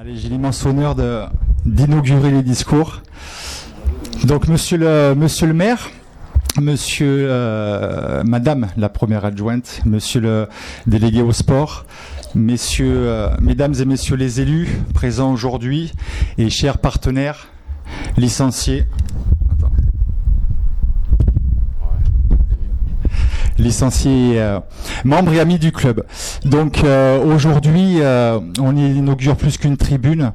Allez, j'ai l'immense honneur d'inaugurer les discours. Donc, monsieur le maire, madame la première adjointe, monsieur le délégué au sport, mesdames et messieurs les élus présents aujourd'hui et chers partenaires, licenciés membres et amis du club. Donc aujourd'hui, on inaugure plus qu'une tribune,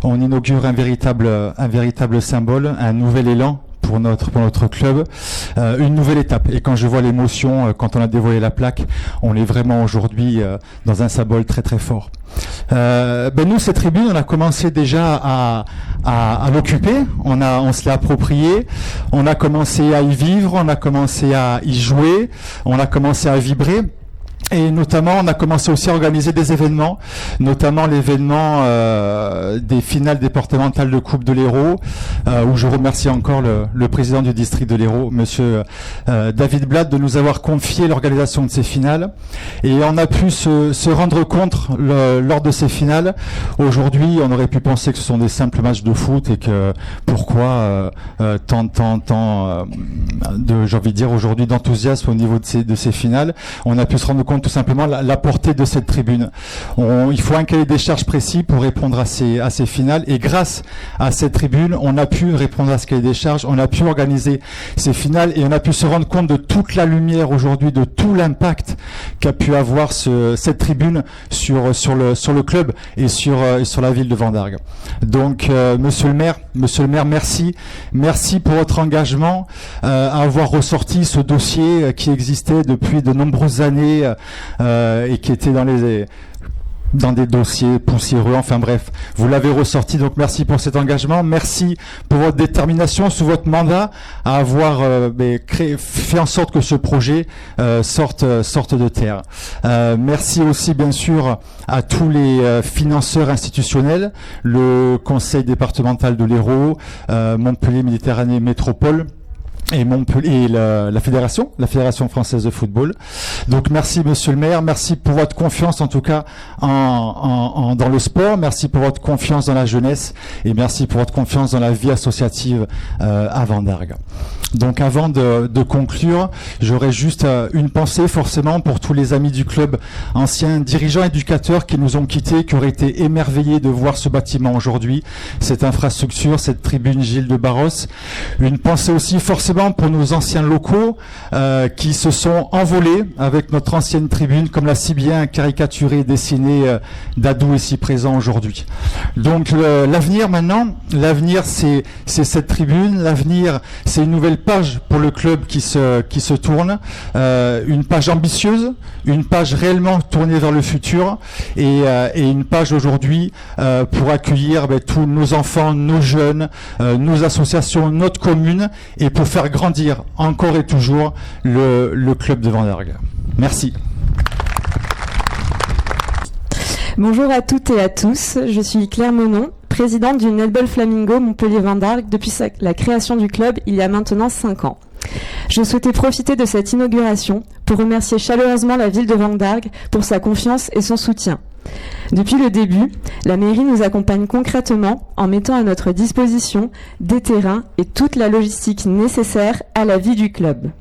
on inaugure un véritable symbole, un nouvel élan pour notre club, une nouvelle étape. Et quand je vois l'émotion, quand on a dévoilé la plaque, on est vraiment aujourd'hui dans un symbole très très fort. Nous, cette tribune, on a commencé déjà à l'occuper, on se l'a approprié, on a commencé à y vivre, on a commencé à y jouer, on a commencé à vibrer. Et notamment, on a commencé aussi à organiser des événements, notamment l'événement des finales départementales de Coupe de l'Hérault, où je remercie encore le président du district de l'Hérault, monsieur David Blatt, de nous avoir confié l'organisation de ces finales. Et on a pu se rendre compte lors de ces finales. Aujourd'hui, on aurait pu penser que ce sont des simples matchs de foot et que pourquoi tant de, j'ai envie de dire aujourd'hui, d'enthousiasme au niveau de ces finales. On a pu se rendre compte tout simplement la portée de cette tribune. Il faut un cahier des charges précis pour répondre à ces finales, et grâce à cette tribune, on a pu répondre à ce cahier des charges, on a pu organiser ces finales, et on a pu se rendre compte de toute la lumière aujourd'hui, de tout l'impact qu'a pu avoir cette tribune sur le club et sur la ville de Vendargues. Donc monsieur le maire, merci pour votre engagement à avoir ressorti ce dossier qui existait depuis de nombreuses années et qui était dans des dossiers poussiéreux, enfin bref, vous l'avez ressorti, donc merci pour cet engagement, merci pour votre détermination sous votre mandat à avoir fait en sorte que ce projet sorte de terre. Merci aussi bien sûr à tous les financeurs institutionnels, le conseil départemental de l'Hérault, Montpellier Méditerranée Métropole, et la fédération française de football. Donc merci monsieur le maire, merci pour votre confiance en tout cas dans le sport, merci pour votre confiance dans la jeunesse et merci pour votre confiance dans la vie associative à Vendargues. Donc avant de conclure, j'aurais juste une pensée forcément pour tous les amis du club, anciens dirigeants éducateurs qui nous ont quittés, qui auraient été émerveillés de voir ce bâtiment aujourd'hui, cette infrastructure, cette tribune Gilles de Barros. Une pensée aussi forcément pour nos anciens locaux qui se sont envolés avec notre ancienne tribune, comme l'a si bien caricaturé et dessiné Dadou ici présent aujourd'hui. Donc l'avenir maintenant, c'est cette tribune, l'avenir c'est une nouvelle page pour le club qui se tourne, une page ambitieuse, une page réellement tournée vers le futur et une page aujourd'hui pour accueillir tous nos enfants, nos jeunes, nos associations, notre commune et pour faire grandir encore et toujours le club de Vendargues. Merci. Bonjour à toutes et à tous, je suis Claire Menon, présidente du Netball Flamingo Montpellier-Vendargues depuis la création du club il y a maintenant 5 ans. Je souhaitais profiter de cette inauguration pour remercier chaleureusement la ville de Vendargues pour sa confiance et son soutien. Depuis le début, la mairie nous accompagne concrètement en mettant à notre disposition des terrains et toute la logistique nécessaire à la vie du club.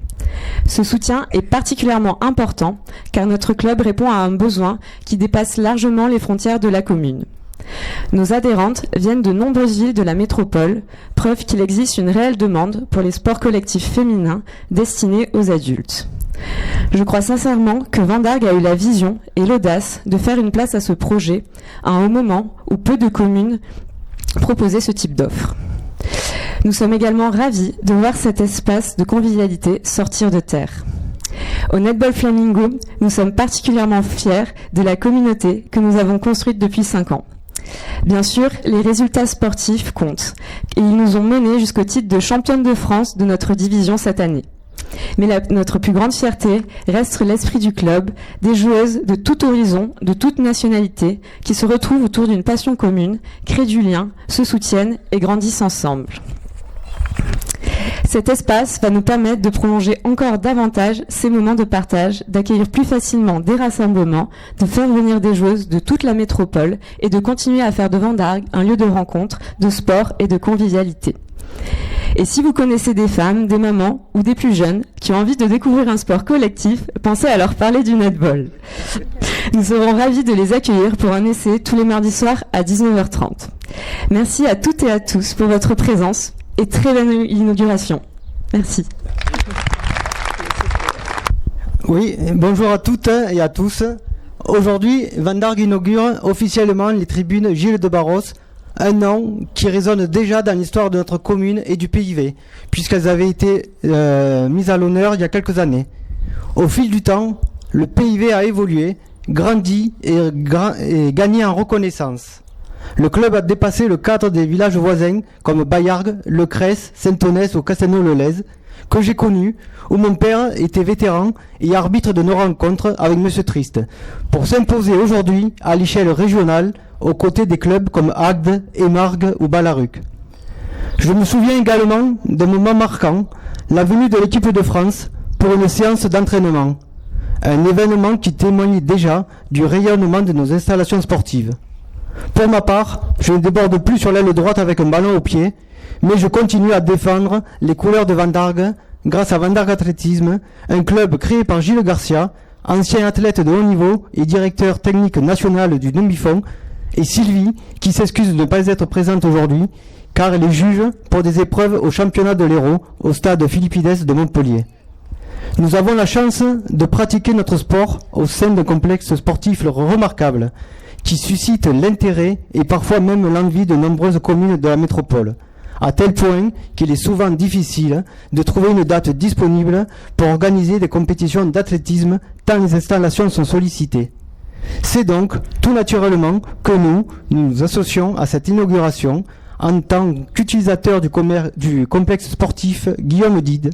Ce soutien est particulièrement important car notre club répond à un besoin qui dépasse largement les frontières de la commune. Nos adhérentes viennent de nombreuses villes de la métropole, preuve qu'il existe une réelle demande pour les sports collectifs féminins destinés aux adultes. Je crois sincèrement que Vendargues a eu la vision et l'audace de faire une place à ce projet à un moment où peu de communes proposaient ce type d'offre. Nous sommes également ravis de voir cet espace de convivialité sortir de terre. Au Netball Flamingo, nous sommes particulièrement fiers de la communauté que nous avons construite depuis 5 ans. Bien sûr, les résultats sportifs comptent et ils nous ont menés jusqu'au titre de championne de France de notre division cette année. Mais notre plus grande fierté reste l'esprit du club, des joueuses de tout horizon, de toute nationalité, qui se retrouvent autour d'une passion commune, créent du lien, se soutiennent et grandissent ensemble. Cet espace va nous permettre de prolonger encore davantage ces moments de partage, d'accueillir plus facilement des rassemblements, de faire venir des joueuses de toute la métropole et de continuer à faire de Vendargues un lieu de rencontre, de sport et de convivialité. Et si vous connaissez des femmes, des mamans ou des plus jeunes qui ont envie de découvrir un sport collectif, pensez à leur parler du netball. Nous serons ravis de les accueillir pour un essai tous les mardis soirs à 19h30. Merci à toutes et à tous pour votre présence et très bonne inauguration. Merci. Oui, bonjour à toutes et à tous. Aujourd'hui, Vendargues inaugure officiellement les tribunes Gilles de Barros, un nom qui résonne déjà dans l'histoire de notre commune et du PIV, puisqu'elles avaient été mises à l'honneur il y a quelques années. Au fil du temps, le PIV a évolué, grandi et gagné en reconnaissance. Le club a dépassé le cadre des villages voisins comme Bayargues, Le Crès, Saint-Onès ou Castelnau-le-Lez, que j'ai connu, où mon père était vétéran et arbitre de nos rencontres avec Monsieur Triste, pour s'imposer aujourd'hui à l'échelle régionale aux côtés des clubs comme Agde, Émargues ou Balaruc. Je me souviens également d'un moment marquant, la venue de l'équipe de France pour une séance d'entraînement, un événement qui témoigne déjà du rayonnement de nos installations sportives. Pour ma part, je ne déborde plus sur l'aile droite avec un ballon au pied, mais je continue à défendre les couleurs de Vendargues grâce à Vendargues Athlétisme, un club créé par Gilles Garcia, ancien athlète de haut niveau et directeur technique national du demi-fond, et Sylvie, qui s'excuse de ne pas être présente aujourd'hui, car elle est juge pour des épreuves au championnat de l'Hérault au stade Philippides de Montpellier. Nous avons la chance de pratiquer notre sport au sein d'un complexe sportif remarquable, qui suscite l'intérêt et parfois même l'envie de nombreuses communes de la métropole, à tel point qu'il est souvent difficile de trouver une date disponible pour organiser des compétitions d'athlétisme tant les installations sont sollicitées. C'est donc tout naturellement que nous nous associons à cette inauguration en tant qu'utilisateurs du complexe sportif Guillaume Dide,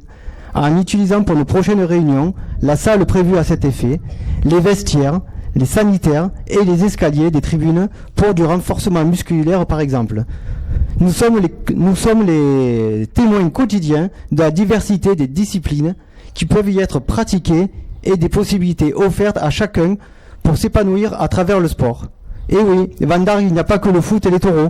en utilisant pour nos prochaines réunions la salle prévue à cet effet, les vestiaires, les sanitaires et les escaliers des tribunes pour du renforcement musculaire par exemple. Nous sommes les témoins quotidiens de la diversité des disciplines qui peuvent y être pratiquées et des possibilités offertes à chacun pour s'épanouir à travers le sport. Et oui, Vendargues, il n'y a pas que le foot et les taureaux,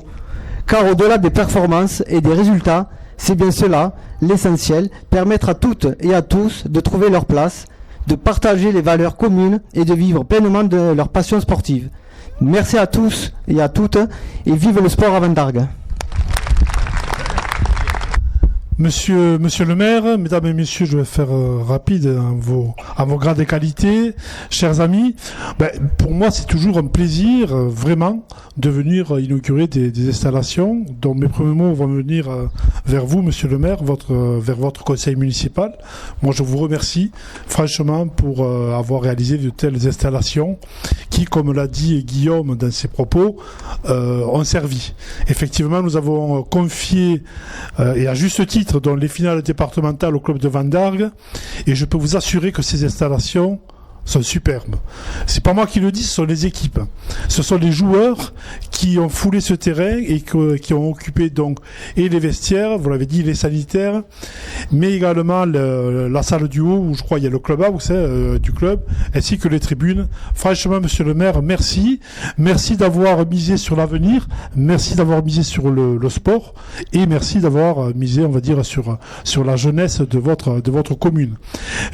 car au-delà des performances et des résultats, c'est bien cela, l'essentiel, permettre à toutes et à tous de trouver leur place, de partager les valeurs communes et de vivre pleinement de leur passion sportive. Merci à tous et à toutes et vive le sport à Vendargues. Monsieur le maire, mesdames et messieurs, je vais faire rapide à vos grades et qualités, chers amis. Pour moi, c'est toujours un plaisir, vraiment, de venir inaugurer des installations. Donc mes premiers mots vont venir vers vous, monsieur le maire, vers votre conseil municipal. Moi, je vous remercie, franchement, pour avoir réalisé de telles installations qui, comme l'a dit Guillaume dans ses propos, ont servi. Effectivement, nous avons confié, et à juste titre, dans les finales départementales au club de Vendargues, et je peux vous assurer que ces installations sont superbes. C'est pas moi qui le dis, ce sont les équipes. Ce sont les joueurs qui ont foulé ce terrain et qui ont occupé donc et les vestiaires, vous l'avez dit, les sanitaires, mais également la salle du haut où je crois il y a le clubhouse du club, ainsi que les tribunes. Franchement, monsieur le maire, merci. Merci d'avoir misé sur l'avenir, merci d'avoir misé sur le sport et merci d'avoir misé, on va dire, sur la jeunesse de votre commune.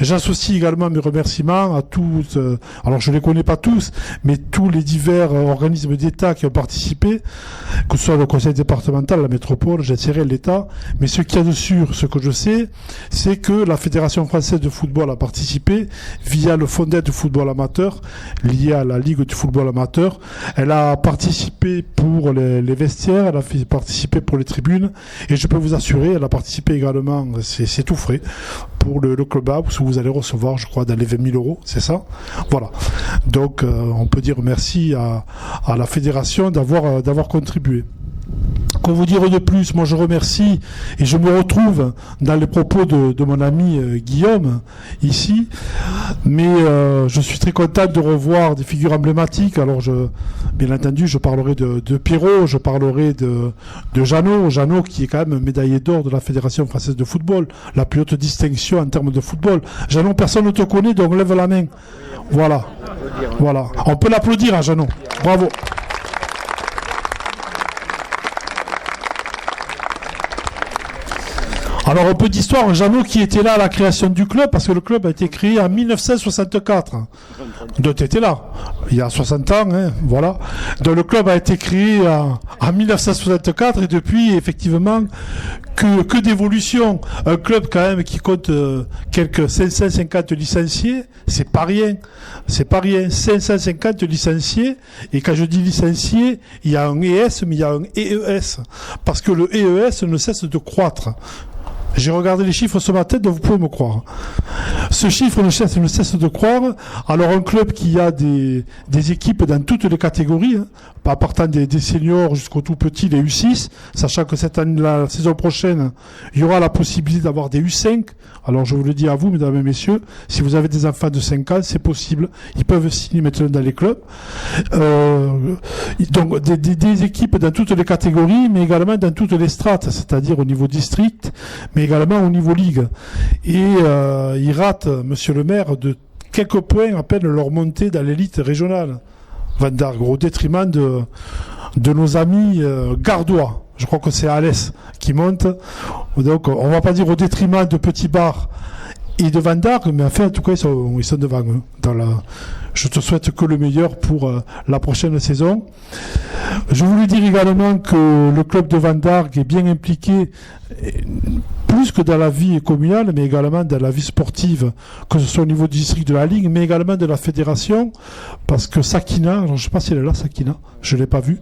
J'associe également mes remerciements à tous, alors je ne les connais pas tous, mais tous les divers organismes d'État qui ont participé, que ce soit le conseil départemental, la métropole, j'essaierai l'État, mais ce qu'il y a de sûr, ce que je sais, c'est que la Fédération française de football a participé via le fonds d'aide du football amateur, lié à la Ligue du football amateur. Elle a participé pour les vestiaires, elle a participé pour les tribunes, et je peux vous assurer, elle a participé également, c'est tout frais, pour le clubhouse où vous allez recevoir, je crois, dans les 20 000 euros, c'est ça? Voilà. Donc, on peut dire merci à la fédération d'avoir contribué. Qu'on vous dire de plus, moi je remercie et je me retrouve dans les propos de mon ami Guillaume ici, mais je suis très content de revoir des figures emblématiques. Alors bien entendu je parlerai de Pierrot, je parlerai de Jeannot qui est quand même médaillé d'or de la Fédération française de football, la plus haute distinction en termes de football. Jeannot, personne ne te connaît, donc lève la main. Voilà, on peut l'applaudir à Jeannot, bravo. Alors un peu d'histoire, Jeannot qui était là à la création du club, parce que le club a été créé en 1964. Donc tu étais là, il y a 60 ans, hein, voilà. Donc le club a été créé en 1964 et depuis effectivement que d'évolution. Un club quand même qui compte quelques 550 licenciés, c'est pas rien, 550 licenciés, et quand je dis licenciés, il y a un ES mais il y a un EES, parce que le EES ne cesse de croître. J'ai regardé les chiffres ce matin, donc vous pouvez me croire. Ce chiffre ne cesse de croire. Alors un club qui a des équipes dans toutes les catégories, hein, en partant des seniors jusqu'aux tout petits, les U6, sachant que cette année, la saison prochaine, il y aura la possibilité d'avoir des U5. Alors je vous le dis à vous, mesdames et messieurs, si vous avez des enfants de 5 ans, c'est possible. Ils peuvent signer maintenant dans les clubs. Donc des équipes dans toutes les catégories, mais également dans toutes les strates, c'est-à-dire au niveau district, mais également au niveau ligue. Et ils ratent, monsieur le maire, de quelques points à peine leur montée dans l'élite régionale. Vandargues, au détriment de nos amis gardois. Je crois que c'est Alès qui monte. Donc on va pas dire au détriment de Petit Bar et de Vandargues, mais enfin en tout cas ils sont devant eux. Je te souhaite que le meilleur pour la prochaine saison. Je voulais dire également que le club de Vandargues est bien impliqué, plus que dans la vie communale, mais également dans la vie sportive, que ce soit au niveau du district de la Ligue, mais également de la fédération, parce que Sakina, alors je ne sais pas si elle est là, Sakina, je ne l'ai pas vue.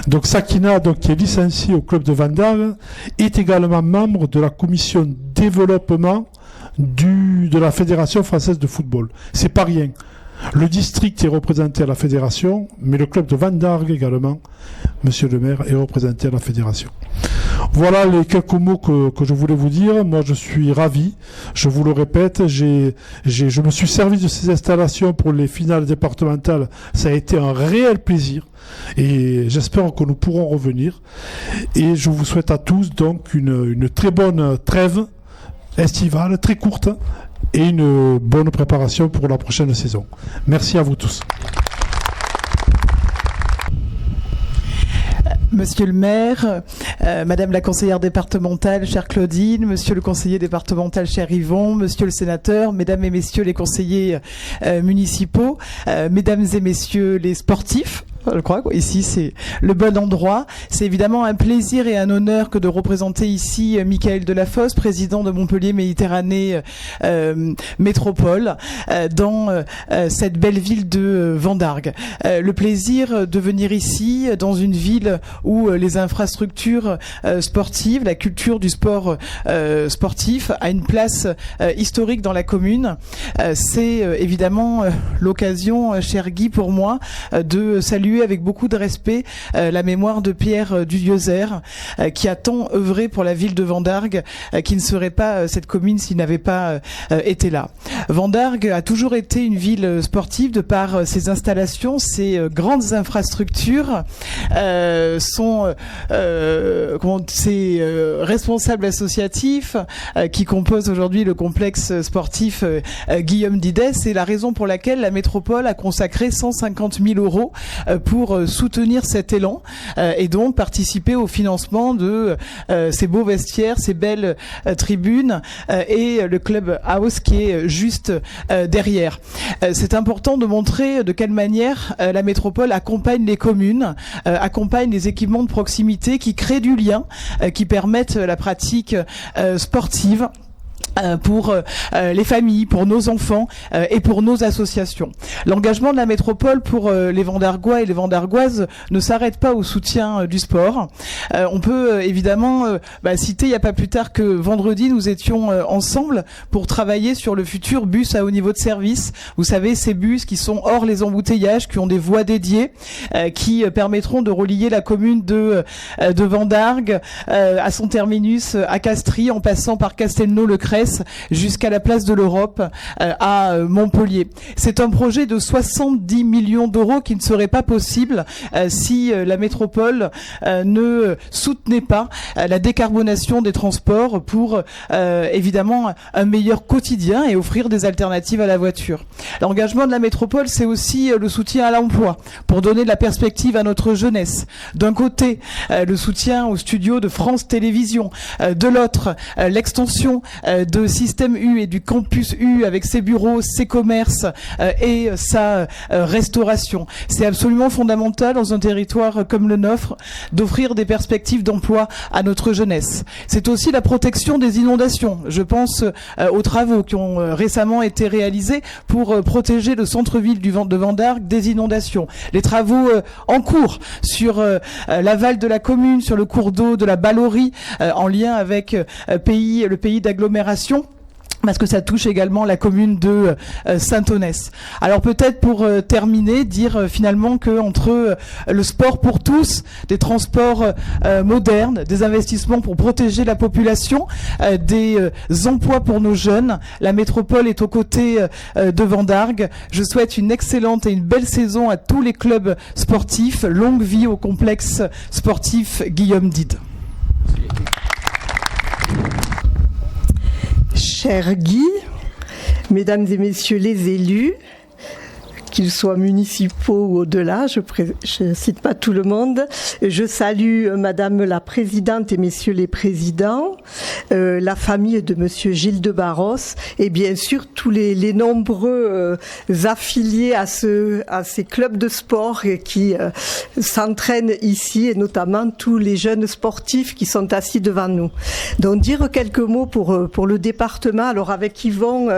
Donc Sakina, qui est licenciée au club de Vandargues, est également membre de la commission développement de la Fédération française de football. C'est pas rien. Le district est représenté à la fédération, mais le club de Vandargues également, monsieur le maire, est représenté à la fédération. Voilà les quelques mots que je voulais vous dire. Moi, je suis ravi. Je vous le répète, je me suis servi de ces installations pour les finales départementales. Ça a été un réel plaisir. Et j'espère que nous pourrons revenir. Et je vous souhaite à tous donc une très bonne trêve estivale, très courte, et une bonne préparation pour la prochaine saison. Merci à vous tous. Monsieur le maire, madame la conseillère départementale, chère Claudine, monsieur le conseiller départemental, cher Yvon, monsieur le sénateur, mesdames et messieurs les conseillers municipaux, mesdames et messieurs les sportifs, je crois ici c'est le bon endroit. C'est évidemment un plaisir et un honneur que de représenter ici Michael Delafosse, président de Montpellier Méditerranée Métropole, dans cette belle ville de Vandargues. Le plaisir de venir ici dans une ville où les infrastructures sportives, la culture du sport sportif a une place historique dans la commune. C'est évidemment l'occasion, cher Guy, pour moi, de saluer avec beaucoup de respect la mémoire de Pierre Dudioser, qui a tant œuvré pour la ville de Vandargues, qui ne serait pas cette commune s'il n'avait pas été là. Vandargues a toujours été une ville sportive de par ses installations, ses grandes infrastructures, ses responsables associatifs qui composent aujourd'hui le complexe sportif Guillaume Didet. C'est la raison pour laquelle la métropole a consacré 150 000 € pour soutenir cet élan et donc participer au financement de ces beaux vestiaires, ces belles tribunes et le club house qui est juste derrière. C'est important de montrer de quelle manière la métropole accompagne les communes, accompagne les équipements de proximité qui créent du lien, qui permettent la pratique sportive pour les familles, pour nos enfants et pour nos associations. L'engagement de la métropole pour les Vendargois et les Vendargoises ne s'arrête pas au soutien du sport. On peut évidemment citer, il n'y a pas plus tard que vendredi, nous étions ensemble pour travailler sur le futur bus à haut niveau de service. Vous savez, ces bus qui sont hors les embouteillages, qui ont des voies dédiées, qui permettront de relier la commune de Vendargues à son terminus à Castries, en passant par Castelnau-le-Crès jusqu'à la place de l'Europe à Montpellier. C'est un projet de 70 millions d'euros qui ne serait pas possible si la métropole ne soutenait pas la décarbonation des transports pour évidemment un meilleur quotidien et offrir des alternatives à la voiture. L'engagement de la métropole, c'est aussi le soutien à l'emploi pour donner de la perspective à notre jeunesse. D'un côté, le soutien aux studios de France Télévisions, de l'autre, l'extension de Système U et du campus U avec ses bureaux, ses commerces et sa restauration. C'est absolument fondamental dans un territoire comme le nôtre d'offrir des perspectives d'emploi à notre jeunesse. C'est aussi la protection des inondations. Je pense aux travaux qui ont récemment été réalisés pour protéger le centre-ville de Vendargues des inondations. Les travaux en cours sur l'aval de la commune, sur le cours d'eau de la Ballorie, en lien avec le pays d'agglomération, parce que ça touche également la commune de Saint-Onès. Alors peut-être pour terminer, dire finalement que entre le sport pour tous, des transports modernes, des investissements pour protéger la population, des emplois pour nos jeunes, la métropole est aux côtés de Vendargues. Je souhaite une excellente et une belle saison à tous les clubs sportifs. Longue vie au complexe sportif Guillaume Dide. Cher Guy, mesdames et messieurs les élus, qu'ils soient municipaux ou au-delà, je ne cite pas tout le monde. Je salue Madame la Présidente et Messieurs les Présidents, la famille de Monsieur Gilles de Barros et bien sûr tous les nombreux affiliés à ces clubs de sport qui s'entraînent ici et notamment tous les jeunes sportifs qui sont assis devant nous. Donc dire quelques mots pour le département. Alors avec Yvon,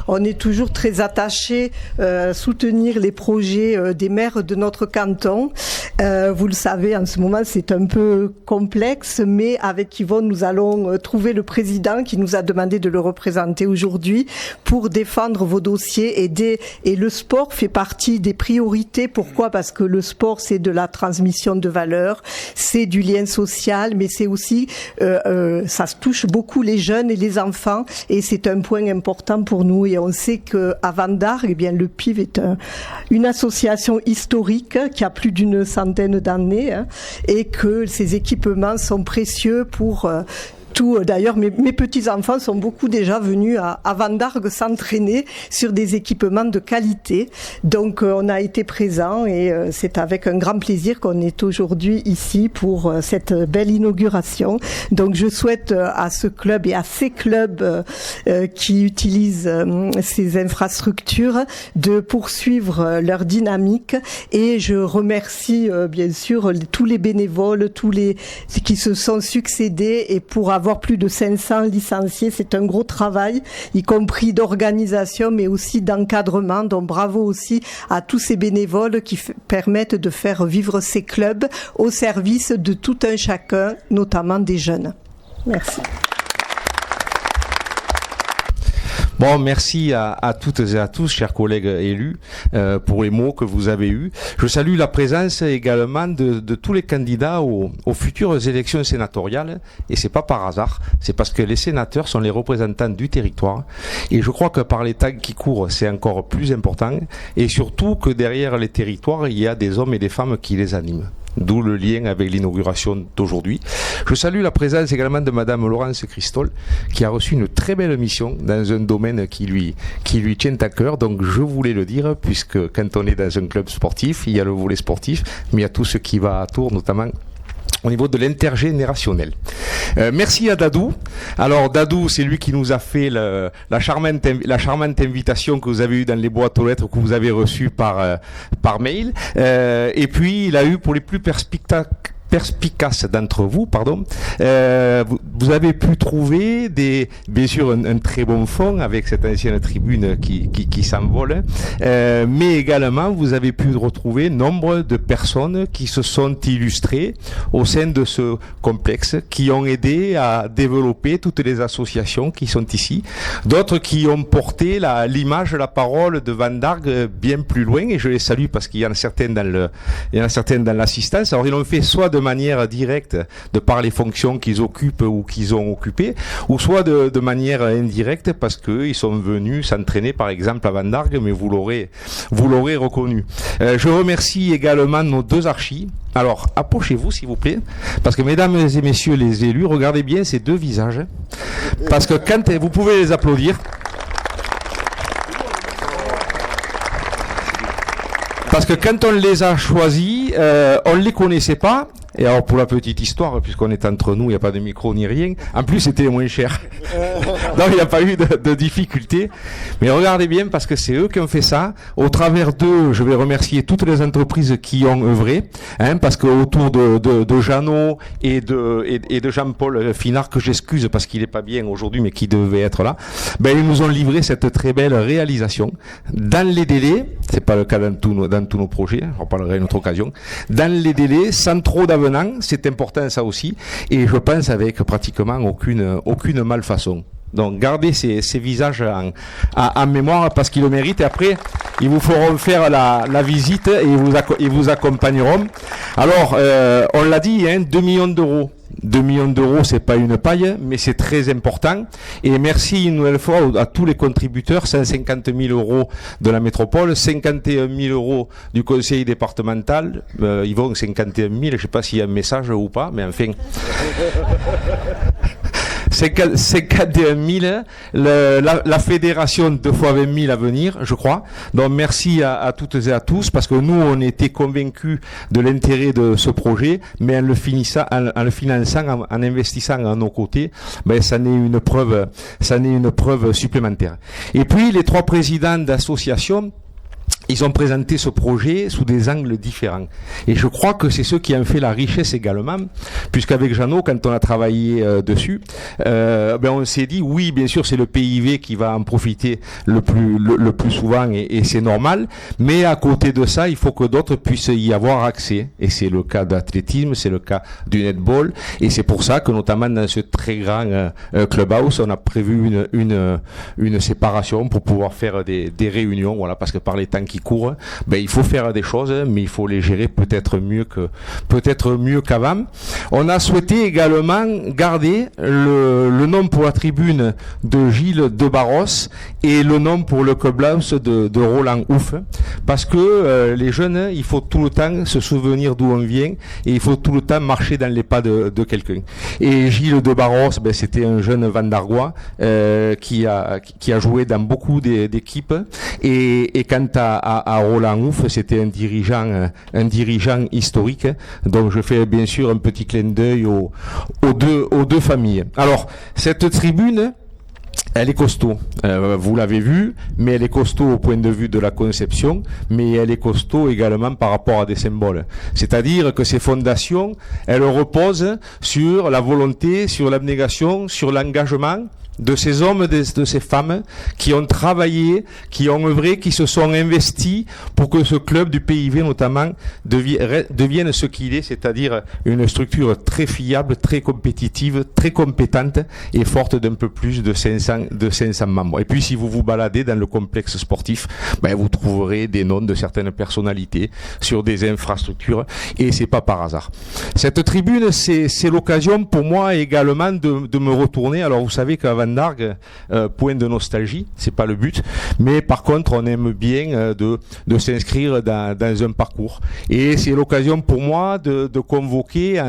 on est toujours très attachés à soutenir les projets des maires de notre canton. Vous le savez, en ce moment, c'est un peu complexe, mais avec Yvon, nous allons trouver le président qui nous a demandé de le représenter aujourd'hui pour défendre vos dossiers et le sport fait partie des priorités. Pourquoi ? Parce que le sport, c'est de la transmission de valeurs, c'est du lien social, mais c'est aussi, ça touche beaucoup les jeunes et les enfants et c'est un point important pour nous. Et on sait qu'à Vendargues, eh bien, le PIV est une association historique qui a plus d'une centaine d'années et que ces équipements sont précieux pour tout. D'ailleurs, mes petits-enfants sont beaucoup déjà venus à Vendargues s'entraîner sur des équipements de qualité. Donc, on a été présents et c'est avec un grand plaisir qu'on est aujourd'hui ici pour cette belle inauguration. Donc, je souhaite à ce club et à ces clubs qui utilisent ces infrastructures de poursuivre leur dynamique et je remercie bien sûr tous les bénévoles, tous les qui se sont succédés et pour avoir plus de 500 licenciés, c'est un gros travail, y compris d'organisation, mais aussi d'encadrement. Donc bravo aussi à tous ces bénévoles qui permettent de faire vivre ces clubs au service de tout un chacun, notamment des jeunes. Merci. Bon, merci à toutes et à tous, chers collègues élus, pour les mots que vous avez eus. Je salue la présence également de tous les candidats aux futures élections sénatoriales. Et c'est pas par hasard, c'est parce que les sénateurs sont les représentants du territoire. Et je crois que par les temps qui courent, c'est encore plus important. Et surtout que derrière les territoires, il y a des hommes et des femmes qui les animent. D'où le lien avec l'inauguration d'aujourd'hui. Je salue la présence également de Madame Laurence Christol, qui a reçu une très belle mission dans un domaine qui lui tient à cœur. Donc je voulais le dire, puisque quand on est dans un club sportif, il y a le volet sportif, mais il y a tout ce qui va à tour, notamment au niveau de l'intergénérationnel. Merci à Dadou. Alors Dadou, c'est lui qui nous a fait la charmante invitation que vous avez eue dans les boîtes aux lettres que vous avez reçues par mail. Et puis il a eu pour les plus perspicaces perspicaces d'entre vous, vous avez pu trouver bien sûr un très bon fond avec cette ancienne tribune qui s'envole, mais également vous avez pu retrouver nombre de personnes qui se sont illustrées au sein de ce complexe, qui ont aidé à développer toutes les associations qui sont ici, d'autres qui ont porté l'image, la parole de Van Dargues bien plus loin, et je les salue parce qu'il y en a certaines dans l'assistance. Alors ils l'ont fait soit de manière directe, de par les fonctions qu'ils occupent ou qu'ils ont occupées, ou soit de manière indirecte parce qu'ils sont venus s'entraîner par exemple à Van Dargues, mais vous l'aurez reconnu. Je remercie également nos deux archis. Alors, approchez-vous s'il vous plaît, parce que mesdames et messieurs les élus, regardez bien ces deux visages, parce que quand vous pouvez les applaudir, parce que quand on les a choisis, on ne les connaissait pas. Et alors pour la petite histoire, puisqu'on est entre nous, il n'y a pas de micro ni rien, en plus c'était moins cher. Donc il n'y a pas eu de difficulté. Mais regardez bien, parce que c'est eux qui ont fait ça. Au travers d'eux, je vais remercier toutes les entreprises qui ont œuvré, parce que autour de Jeannot et de Jean-Paul Finard, que j'excuse parce qu'il n'est pas bien aujourd'hui, mais qui devait être là, ils nous ont livré cette très belle réalisation dans les délais. C'est pas le cas dans tous nos projets, on parlera à une autre occasion. Dans les délais, sans trop d'avenant, c'est important ça aussi, et je pense avec pratiquement aucune malfaçon. Donc gardez ces visages en mémoire parce qu'ils le méritent, et après ils vous feront faire la visite et ils vous accompagneront. Alors on l'a dit, 2 millions d'euros. 2 millions d'euros, c'est pas une paille, mais c'est très important. Et merci une nouvelle fois à tous les contributeurs, 150 000 euros de la métropole, 51 000 euros du conseil départemental. Ils vont 51 000, je sais pas s'il y a un message ou pas, mais enfin... 51 000, la fédération 2 fois 20 000 à venir, je crois. Donc merci à toutes et à tous, parce que nous on était convaincus de l'intérêt de ce projet, mais en le finançant, en investissant à nos côtés, ça n'est une preuve supplémentaire. Et puis les 3 présidents d'associations, ils ont présenté ce projet sous des angles différents. Et je crois que c'est ce qui en fait la richesse également, puisqu'avec Jeannot, quand on a travaillé dessus, on s'est dit, oui, bien sûr, c'est le PIV qui va en profiter le plus souvent, et c'est normal, mais à côté de ça, il faut que d'autres puissent y avoir accès. Et c'est le cas d'athlétisme, c'est le cas du netball, et c'est pour ça que, notamment dans ce très grand clubhouse, on a prévu une séparation pour pouvoir faire des réunions, voilà, parce que par les temps qui courent, il faut faire des choses, mais il faut les gérer peut-être mieux qu'avant. On a souhaité également garder le nom pour la tribune de Gilles de Barros et le nom pour le clubhouse de Roland Ouf, parce que les jeunes, il faut tout le temps se souvenir d'où on vient, et il faut tout le temps marcher dans les pas de quelqu'un. Et Gilles de Barros, c'était un jeune Vandargois qui a joué dans beaucoup d'équipes, et quant à Roland Ouf, c'était un dirigeant historique. Donc je fais bien sûr un petit clin d'œil aux deux familles. Alors cette tribune, elle est costaud, vous l'avez vu, mais elle est costaud au point de vue de la conception, mais elle est costaud également par rapport à des symboles. C'est-à-dire que ces fondations, elles reposent sur la volonté, sur l'abnégation, sur l'engagement de ces hommes, de ces femmes qui ont travaillé, qui ont œuvré, qui se sont investis pour que ce club du PIV notamment devienne ce qu'il est, c'est-à-dire une structure très fiable, très compétitive, très compétente et forte d'un peu plus de 500 membres. Et puis si vous vous baladez dans le complexe sportif, vous trouverez des noms de certaines personnalités sur des infrastructures, et c'est pas par hasard. Cette tribune, c'est l'occasion pour moi également de me retourner. Alors vous savez qu'à Van Dargues, point de nostalgie, c'est pas le but, mais par contre on aime bien de s'inscrire dans un parcours, et c'est l'occasion pour moi de convoquer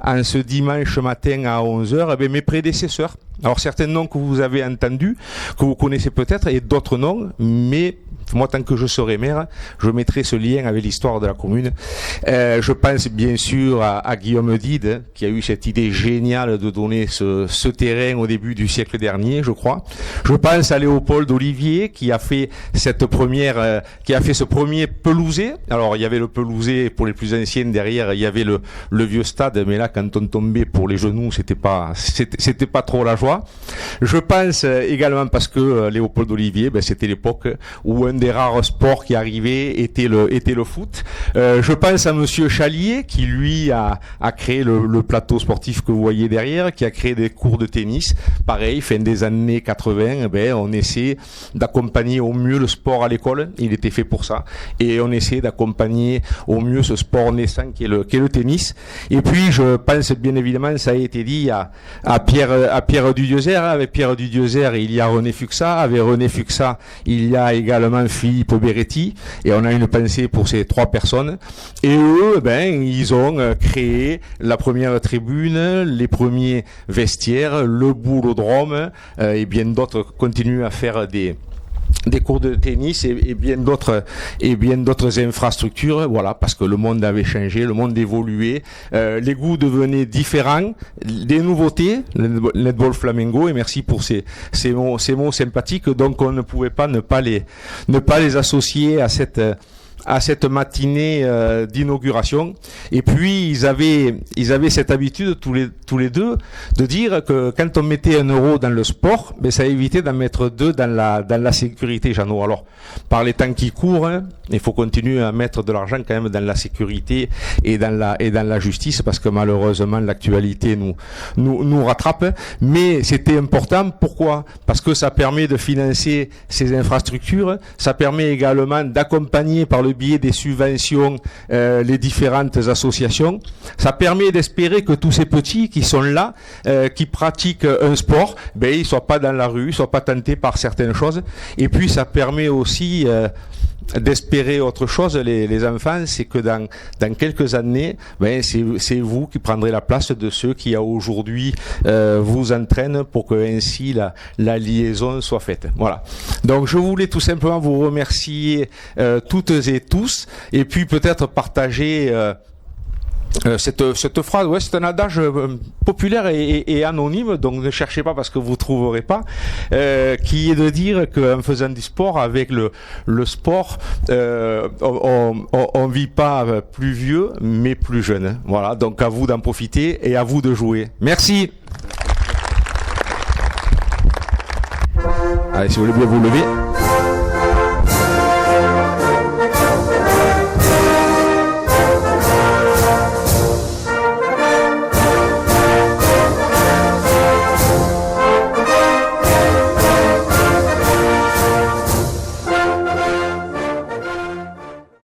en ce dimanche matin à 11h mes prédécesseurs. Alors certains noms que vous avez entendus, que vous connaissez peut-être, et d'autres noms, mais sportif. Moi, tant que je serai maire, je mettrai ce lien avec l'histoire de la commune. Je pense bien sûr à Guillaume Dide, qui a eu cette idée géniale de donner ce terrain au début du siècle dernier, je crois. Je pense à Léopold Olivier, qui a fait ce premier pelousé. Alors, il y avait le pelousé pour les plus anciens derrière, il y avait le vieux stade, mais là, quand on tombait pour les genoux, c'était pas trop la joie. Je pense également parce que Léopold Olivier, c'était l'époque où un des rares sports qui arrivait était le foot. Je pense à monsieur Chalier, qui lui a créé le plateau sportif que vous voyez derrière, qui a créé des cours de tennis. Pareil, fin des années 80, on essaie d'accompagner au mieux le sport à l'école. Il était fait pour ça. Et on essaie d'accompagner au mieux ce sport naissant qui est le tennis. Et puis, je pense bien évidemment, ça a été dit à Pierre Dudiezer. Avec Pierre Dudiezer, il y a René Fuxa. Avec René Fuxa, il y a également Philippe Beretti. Et on a une pensée pour ces trois personnes. Et eux, ils ont créé la première tribune, les premiers vestiaires, le boulodrome, et bien d'autres continuent à faire des cours de tennis et bien d'autres infrastructures, voilà, parce que le monde avait changé, le monde évoluait, les goûts devenaient différents, des nouveautés, le netball flamengo, et merci pour ces mots sympathiques. Donc on ne pouvait pas ne pas les associer à cette matinée d'inauguration. Et puis ils avaient cette habitude tous les deux de dire que quand on mettait 1 euro dans le sport, ça évitait d'en mettre 2 dans la sécurité, Jeannot. Alors par les temps qui courent, il faut continuer à mettre de l'argent quand même dans la sécurité et dans la justice, parce que malheureusement l'actualité nous rattrape. Mais c'était important. Pourquoi? Parce que ça permet de financer ces infrastructures, ça permet également d'accompagner par le biais des subventions les différentes associations. Ça permet d'espérer que tous ces petits qui sont là, qui pratiquent un sport, ils soient pas dans la rue, soient pas tentés par certaines choses. Et puis ça permet aussi d'espérer autre chose, les enfants, c'est que dans quelques années, c'est vous qui prendrez la place de ceux qui aujourd'hui vous entraînent pour que ainsi la liaison soit faite. Voilà. Donc je voulais tout simplement vous remercier toutes et tous, et puis peut-être partager cette phrase, c'est un adage populaire et anonyme, donc ne cherchez pas parce que vous trouverez pas, qui est de dire qu'en faisant du sport, avec le sport, on vit pas plus vieux, mais plus jeune. Voilà, donc à vous d'en profiter et à vous de jouer. Merci. Allez, si vous voulez bien vous lever.